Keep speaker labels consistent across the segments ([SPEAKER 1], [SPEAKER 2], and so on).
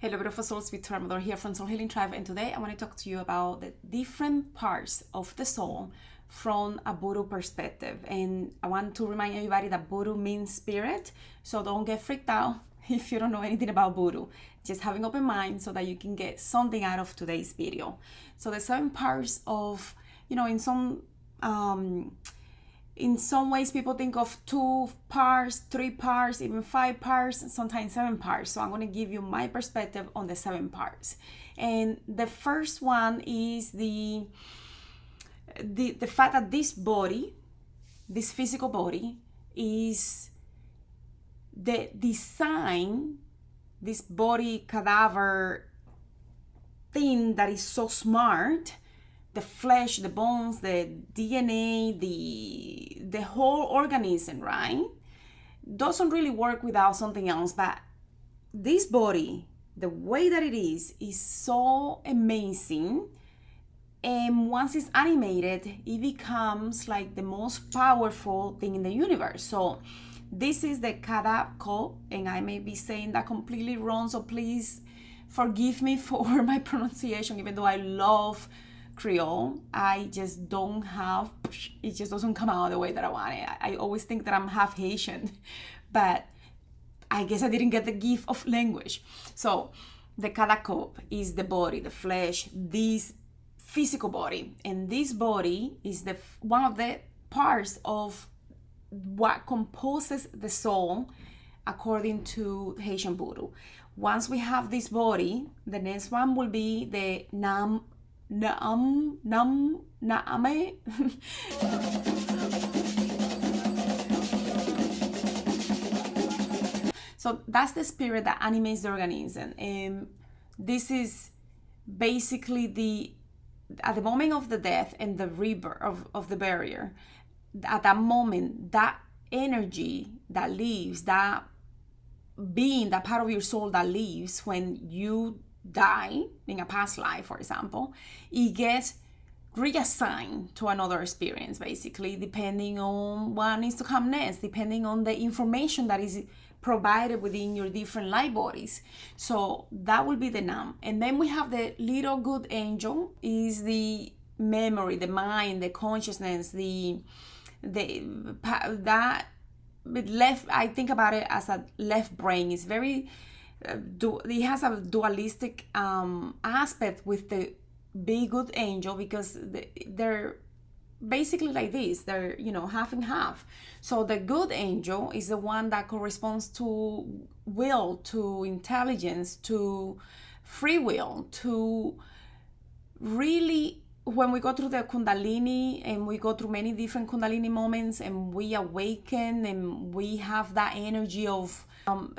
[SPEAKER 1] Hello, beautiful souls, with Mother here from Soul Healing Tribe, and today I want to talk to you about the different parts of the soul from a Vodou perspective. And I want to remind everybody that Vodou means spirit, so don't get freaked out if you don't know anything about Vodou. Just have an open mind so that you can get something out of today's video. So the 7 parts of, in some ways, people think of 2 parts, 3 parts, even 5 parts, and sometimes 7 parts. So I'm going to give you my perspective on the 7 parts. And the first one is the fact that this body, this physical body, is the design, this body cadaver thing that is so smart. The flesh, the bones, the DNA, the whole organism, right? Doesn't really work without something else. But this body, the way that it is so amazing. And once it's animated, it becomes like the most powerful thing in the universe. So this is the Kadako, and I may be saying that completely wrong. So please forgive me for my pronunciation, even though I love Creole. I just don't have, it just doesn't come out the way that I want it. I always think that I'm half Haitian, but I guess I didn't get the gift of language. So the Kadakop is the body, the flesh, this physical body, and this body is one of the parts of what composes the soul according to Haitian Vodou. Once we have this body, the next one will be the Naame. So that's the spirit that animates the organism. And this is basically at the moment of the death and the rebirth of the barrier. At that moment, that energy that leaves, that being, that part of your soul that leaves when you die in a past life, for example, it gets reassigned to another experience, basically, depending on what needs to come next, depending on the information that is provided within your different light bodies. So that will be the Nam. And then we have the little good angel, is the memory, the mind, the consciousness, that left, I think about it as a left brain. It's very it has a dualistic aspect with the big good angel, because they're basically like this. They're, half and half. So the good angel is the one that corresponds to will, to intelligence, to free will, to really, when we go through the Kundalini and we go through many different Kundalini moments and we awaken and we have that energy of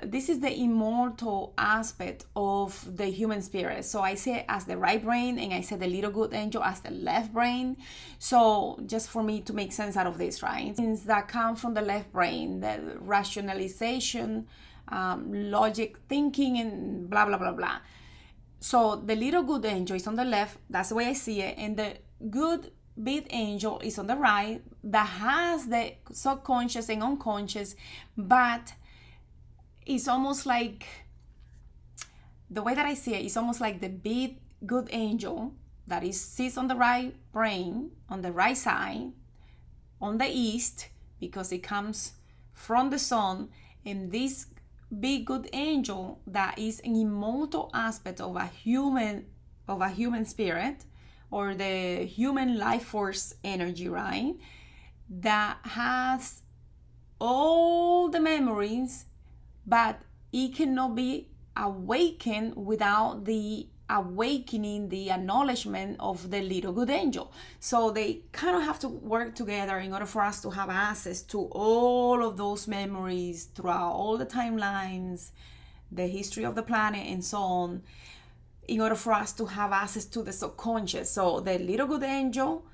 [SPEAKER 1] this is the immortal aspect of the human spirit. So I say it as the right brain, and I say the little good angel as the left brain. So just for me to make sense out of this, right? Things that come from the left brain, the rationalization, logic thinking, and blah, blah, blah, blah. So the little good angel is on the left. That's the way I see it. And the good big angel is on the right, that has the subconscious and unconscious, but it's almost like, the way that I see it, it's almost like the big good angel that sits on the right brain, on the right side, on the east, because it comes from the sun. And this big good angel that is an immortal aspect of a human spirit, or the human life force energy, right? That has all the memories, but it cannot be awakened without the awakening, the acknowledgement of the little good angel. So they kind of have to work together in order for us to have access to all of those memories throughout all the timelines, the history of the planet, and so on, in order for us to have access to the subconscious. So the little good angel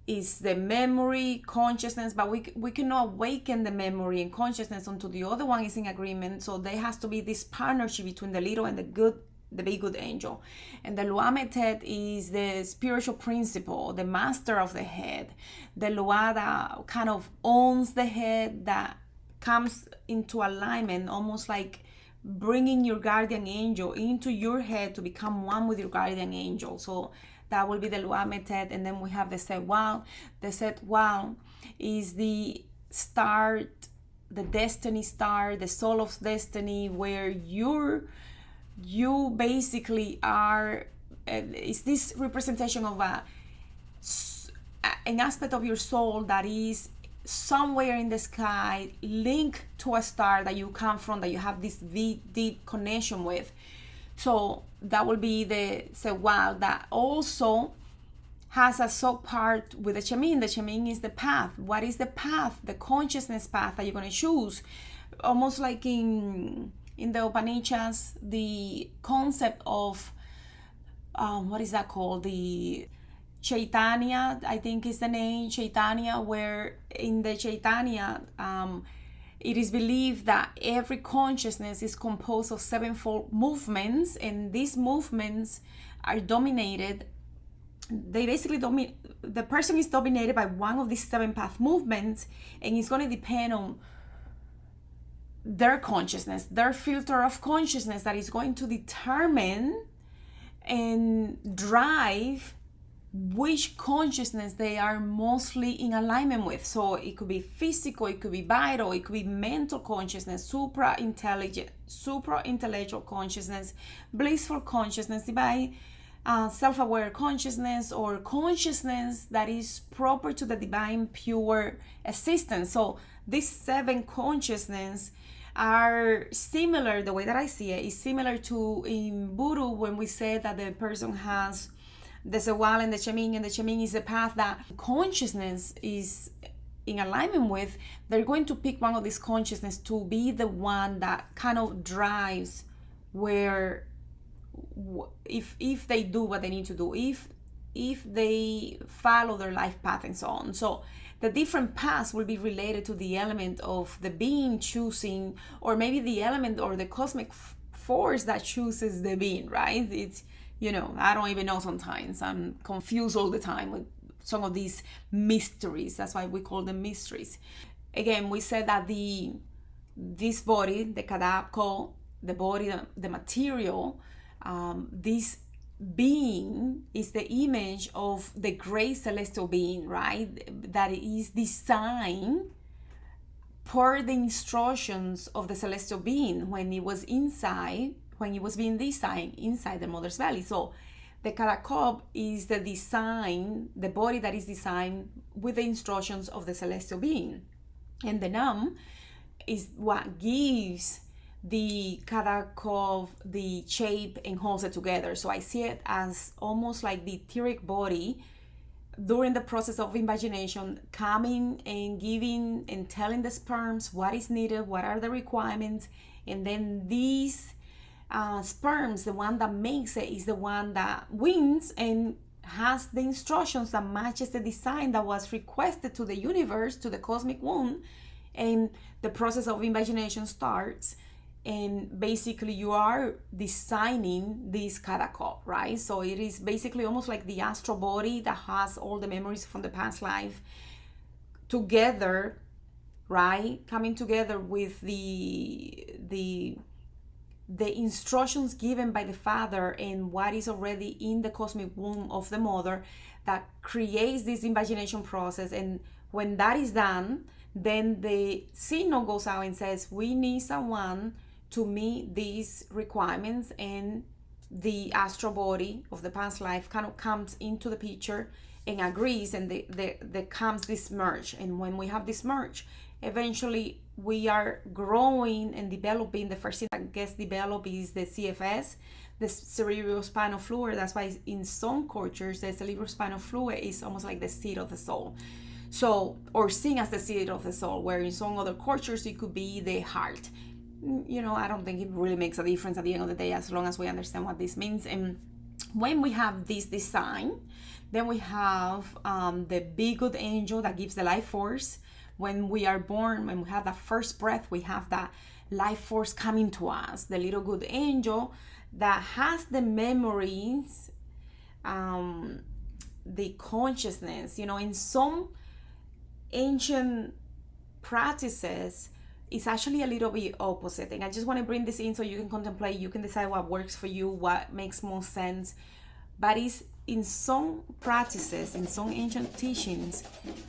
[SPEAKER 1] is the memory, consciousness, but we cannot awaken the memory and consciousness until the other one is in agreement. So there has to be this partnership between the little and the big good angel. And the Luametet is the spiritual principle, the master of the head, the Lua that kind of owns the head, that comes into alignment, almost like bringing your guardian angel into your head to become one with your guardian angel. So that will be the Lua method. And then we have the Sewal. The Sewal is the start, the destiny star, the soul of destiny, where you basically are, is this representation of an aspect of your soul that is somewhere in the sky, linked to a star that you come from, that you have this deep connection with. So that will be the Sewal, that also has a sub part with the Chemin. The Chemin is the path. What is the path? The consciousness path that you're going to choose. Almost like in the Upanishads, the concept of what is that called? The Chaitanya, I think is the name, Chaitanya, where in the Chaitanya, it is believed that every consciousness is composed of sevenfold movements, and these movements are dominated. They basically the person is dominated by one of these seven path movements, and it's going to depend on their consciousness, their filter of consciousness, that is going to determine and drive which consciousness they are mostly in alignment with. So it could be physical, it could be vital, it could be mental consciousness, supra-intellectual consciousness, blissful consciousness, divine self-aware consciousness, or consciousness that is proper to the divine pure existence. So these seven consciousness are similar. The way that I see it is similar to in Vodou, when we say that the person has the Sewal and the Chemin, and the Chemin is the path that consciousness is in alignment with. They're going to pick one of these consciousness to be the one that kind of drives where, if they do what they need to do, if they follow their life path and so on. So the different paths will be related to the element of the being choosing, or maybe the element or the cosmic force that chooses the being, right? It's, I don't even know sometimes. I'm confused all the time with some of these mysteries. That's why we call them mysteries. Again, we said that this body, the kadako, the body, the material, this being is the image of the great celestial being, right? That is designed per the instructions of the celestial being when it was being designed inside the mother's belly. So the Karakop is the body that is designed with the instructions of the celestial being. And the Nam is what gives the Karakov the shape and holds it together. So I see it as almost like the etheric body during the process of invagination, coming and giving and telling the sperms what is needed, what are the requirements, and then these sperms, the one that makes it, is the one that wins and has the instructions that matches the design that was requested to the universe, to the cosmic womb, and the process of invagination starts. And basically you are designing this karakop, right? So it is basically almost like the astral body that has all the memories from the past life together, right? Coming together with the instructions given by the father and what is already in the cosmic womb of the mother that creates this invagination process. And when that is done, then the signal goes out and says, we need someone to meet these requirements, and the astral body of the past life kind of comes into the picture and agrees, and there comes this merge. And when we have this merge, eventually we are growing and developing. The first thing that gets developed is the CFS, the cerebrospinal fluid. That's why in some cultures the cerebrospinal fluid is almost like the seat of the soul, so, or seen as the seat of the soul, where in some other cultures it could be the heart. I don't think it really makes a difference at the end of the day, as long as we understand what this means. And when we have this design, then we have the big good angel that gives the life force. When we are born, when we have that first breath, we have that life force coming to us, the little good angel that has the memories, the consciousness. In some ancient practices, is actually a little bit opposite. And I just want to bring this in so you can contemplate, you can decide what works for you, what makes more sense. But it's in some practices, in some ancient teachings,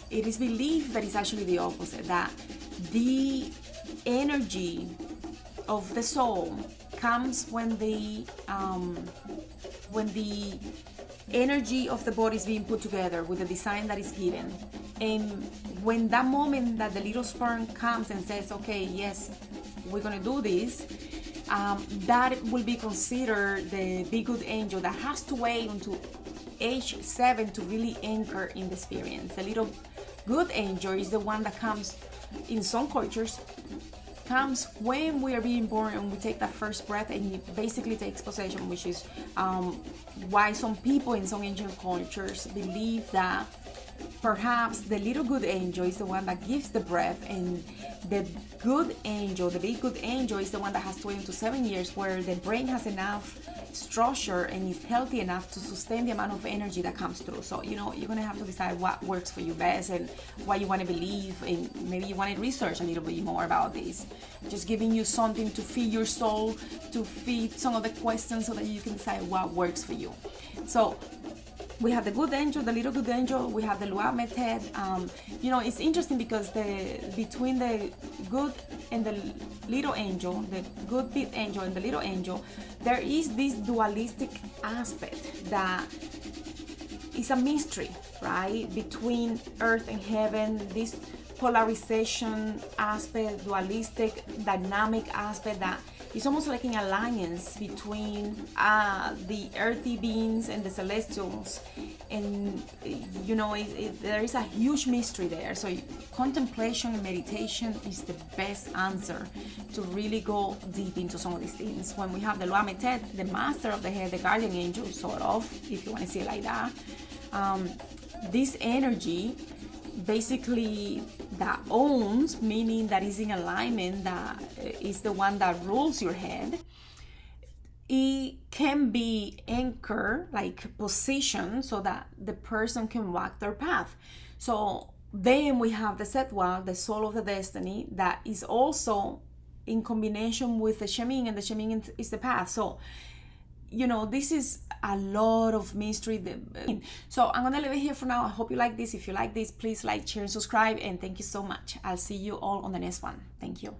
[SPEAKER 1] it is believed that it's actually the opposite, that the energy of the soul comes when the energy of the body is being put together with the design that is given. And when that moment that the little sperm comes and says, okay, yes, we're gonna do this, that will be considered the big good angel that has to wait until age 7 to really anchor in the experience. The little good angel is the one that comes, in some cultures, comes when we are being born and we take that first breath, and it basically takes possession, which is why some people in some ancient cultures believe that perhaps the little good angel is the one that gives the breath, and the good angel, the big good angel, is the one that has 20 to 7 years, where the brain has enough structure and is healthy enough to sustain the amount of energy that comes through. So, you know, you're gonna have to decide what works for you best and what you want to believe, and maybe you want to research a little bit more about this. Just giving you something to feed your soul, to feed some of the questions, so that you can decide what works for you. So we have the good angel, the little good angel. We have the Loi method. You know, it's interesting because between the good and the little angel, the good big angel and the little angel, there is this dualistic aspect that is a mystery, right? Between earth and heaven, this polarization aspect, dualistic, dynamic aspect that is almost like an alliance between the earthy beings and the celestials. And you know, there is a huge mystery there. So contemplation and meditation is the best answer to really go deep into some of these things. When we have the Loi method, the master of the head, the guardian angel, sort of, if you want to see it like that, this energy basically that owns, meaning that is in alignment, that is the one that rules your head. It can be anchored, like positioned, so that the person can walk their path. So then we have the Setwa, the soul of the destiny, that is also in combination with the Shemin, and the Shemin is the path. So, you know, this is a lot of mystery. So I'm gonna leave it here for now. I hope you like this. If you like this, please like, share, and subscribe. And thank you so much. I'll see you all on the next one. Thank you.